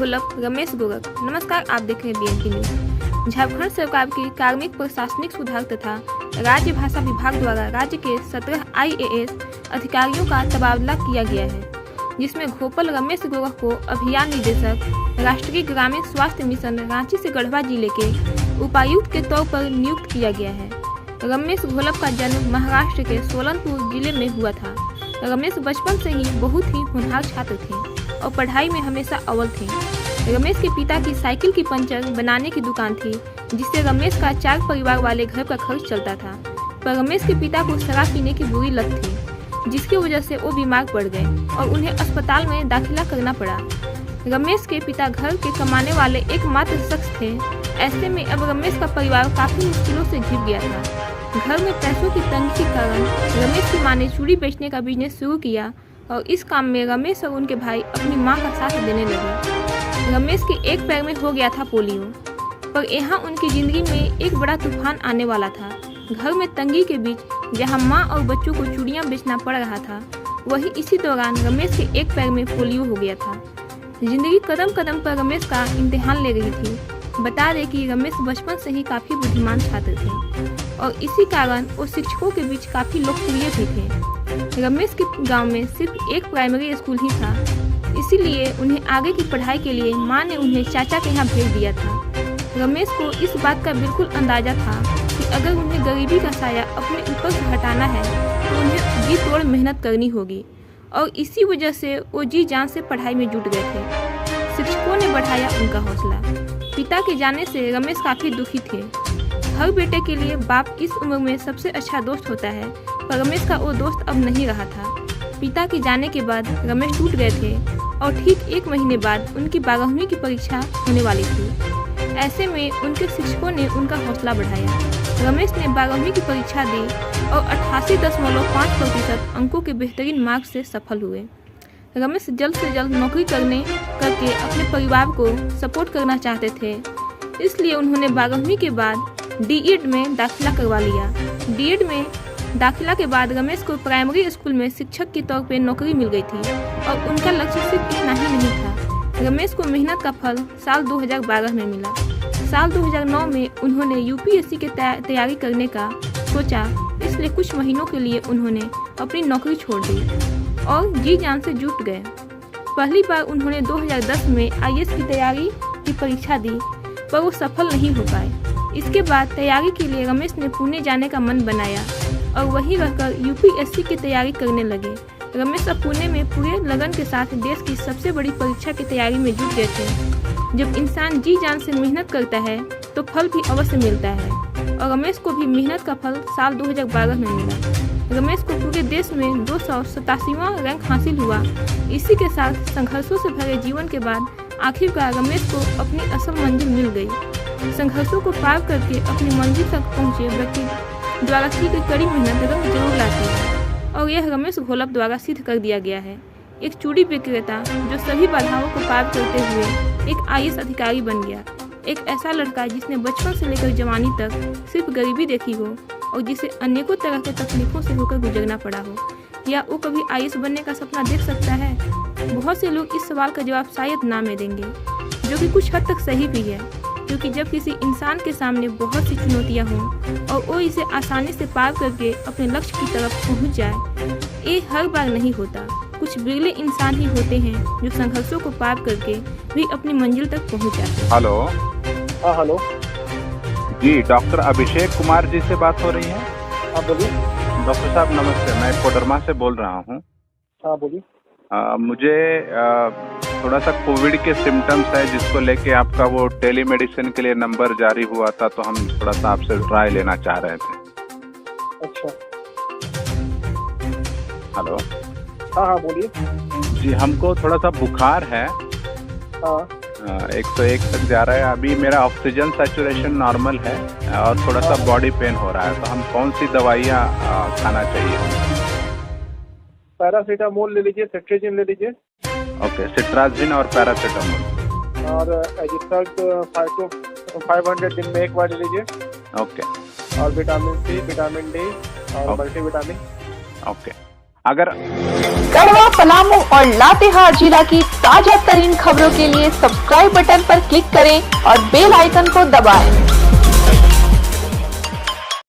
घोलप रमेश गोरख। नमस्कार, आप देख रहे हैं BNK न्यूज। झारखंड सरकार के कार्मिक प्रशासनिक सुधार तथा राज्य भाषा विभाग द्वारा राज्य के 17 IAS अधिकारियों का तबादला किया गया है, जिसमें घोलप रमेश गोरख को अभियान निदेशक राष्ट्रीय ग्रामीण स्वास्थ्य मिशन रांची से गढ़वा जिले के उपायुक्त के तौर पर नियुक्त किया गया है। रमेश घोलप का जन्म महाराष्ट्र के सोलनपुर जिले में हुआ था। रमेश बचपन से ही बहुत ही होनहार छात्र थे और पढ़ाई में हमेशा अव्वल थे। रमेश के पिता की साइकिल की पंचर बनाने की दुकान थी, जिससे रमेश का 4 परिवार वाले घर का खर्च चलता था। पर रमेश के पिता को शराब पीने की बुरी लत थी, जिसकी वजह से वो बीमार पड़ गए और उन्हें अस्पताल में दाखिला करना पड़ा। रमेश के पिता घर के कमाने वाले एकमात्र शख्स थे। ऐसे में अब रमेश का परिवार काफी मुश्किलों से घिर गया था। घर में पैसों की तंगी के कारण रमेश की मां ने चूड़ी बेचने का बिजनेस शुरू किया और इस काम में रमेश और उनके भाई अपनी मां का साथ देने लगे। रमेश के एक पैर में हो गया था पोलियो, पर यहाँ उनकी जिंदगी में एक बड़ा तूफान आने वाला था। घर में तंगी के बीच जहाँ माँ और बच्चों को चूड़ियाँ बेचना पड़ रहा था, वही इसी दौरान रमेश के एक पैर में पोलियो हो गया था। जिंदगी कदम कदम पर रमेश का इम्तिहान ले रही थी। बता दें कि रमेश बचपन से ही काफी बुद्धिमान छात्र थे और इसी कारण वो शिक्षकों के बीच काफी लोकप्रिय भी थे। रमेश के गांव में सिर्फ एक प्राइमरी स्कूल ही था, इसीलिए उन्हें आगे की पढ़ाई के लिए मां ने उन्हें चाचा के यहाँ भेज दिया था। रमेश को इस बात का बिल्कुल अंदाजा था कि अगर उन्हें गरीबी का साया अपने ऊपर से हटाना है तो उन्हें जी तोड़ मेहनत करनी होगी और इसी वजह से वो जी जान से पढ़ाई में जुट गए थे। शिक्षकों ने बढ़ाया उनका हौसला। पिता के जाने से रमेश काफी दुखी थे। हर बेटे के लिए बाप इस उम्र में सबसे अच्छा दोस्त होता है, पर रमेश का वो दोस्त अब नहीं रहा था। पिता के जाने के बाद रमेश टूट गए थे और ठीक 1 महीने बाद उनकी 12वीं की परीक्षा होने वाली थी। ऐसे में उनके शिक्षकों ने उनका हौसला बढ़ाया। रमेश ने 12वीं की परीक्षा दी और 88.5% अंकों के बेहतरीन मार्क्स से सफल हुए। रमेश जल्द से जल्द नौकरी करके अपने परिवार को सपोर्ट करना चाहते थे, इसलिए उन्होंने 12वीं के बाद DED में दाखिला करवा लिया। DED में दाखिला के बाद रमेश को प्राइमरी स्कूल में शिक्षक के तौर पर नौकरी मिल गई थी और उनका लक्ष्य सिर्फ इतना ही नहीं था। रमेश को मेहनत का फल साल 2012 में मिला। साल 2009 में उन्होंने UPSC की तैयारी करने का सोचा, इसलिए कुछ महीनों के लिए उन्होंने अपनी नौकरी छोड़ दी और जी जान से जुट गए। पहली बार उन्होंने 2010 में IAS की तैयारी की परीक्षा दी, पर वो सफल नहीं हो पाए। इसके बाद तैयारी के लिए रमेश ने पुणे जाने का मन बनाया और वहीं रहकर UPSC की तैयारी करने लगे। रमेश अब पुणे में पूरे लगन के साथ देश की सबसे बड़ी परीक्षा की तैयारी में जुट गए थे। जब इंसान जी जान से मेहनत करता है तो फल भी अवश्य मिलता है और रमेश को भी मेहनत का फल साल 2012 में मिला। रमेश को पूरे देश में 287वां रैंक हासिल हुआ। इसी के साथ संघर्षों से भरे जीवन के बाद आखिरकार रमेश को अपनी असल मंजिल मिल गई। संघर्षों को पार करके अपनी मंजिल तक पहुंचे व्यक्ति द्वारा की गई कड़ी मेहनत रंग जरूर लाती है और यह रमेश घोलप द्वारा सिद्ध कर दिया गया है। एक चूड़ी विक्रेता जो सभी बाधाओं को पार करते हुए एक IAS अधिकारी बन गया। एक ऐसा लड़का जिसने बचपन से लेकर जवानी तक सिर्फ गरीबी देखी हो और जिसे अनेकों तरह के तकलीफों से होकर गुजरना पड़ा हो। क्या वो कभी IAS बनने का सपना देख सकता है? बहुत से लोग इस सवाल का जवाब शायद ना में देंगे, जो कि कुछ हद तक सही भी है, क्योंकि जब किसी इंसान के सामने बहुत सी चुनौतियां हों और वो इसे आसानी से पार करके अपने लक्ष्य की तरफ पहुंच जाए, ये हर बार नहीं होता। कुछ बिरले इंसान ही होते हैं जो संघर्षों को पार करके भी अपनी मंजिल तक पहुंच जाते हैं। हेलो। हाँ हेलो जी, डॉक्टर अभिषेक कुमार जी से बात हो रही है? हाँ बोलिए। डॉक्टर साहब नमस्ते, मैं कोडरमा से बोल रहा हूँ। हाँ बोलिए। मुझे थोड़ा सा कोविड के सिम्टम्स है, जिसको लेके आपका वो टेलीमेडिसिन के लिए नंबर जारी हुआ था, तो हम थोड़ा सा आपसे राय लेना चाह रहे थे। अच्छा। हेलो। हाँ हाँ बोलिए। जी, हमको थोड़ा सा बुखार है। हाँ। 101 तक जा रहा है। अभी मेरा ऑक्सीजन सैचुरेशन नॉर्मल है और थोड़ा सा बॉडी पेन हो रहा है, तो हम कौन सी दवाइयाँ खाना चाहिए? पैरासीटामोल ले लीजिए, सेट्रेजिन ले लीजिए। ओके, सिट्राजिन और पैरासीटामोल और एजिथर्ट 500 दिन में 1 बार ले लीजिए। ओके। और विटामिन C, विटामिन D और मल्टीविटामिन। ओके। अगर गढ़वा, पलामू और लातेहार जिला की ताजा तरीन खबरों के लिए सब्सक्राइब बटन पर क्लिक करें और बेल आइकन को दबाएं।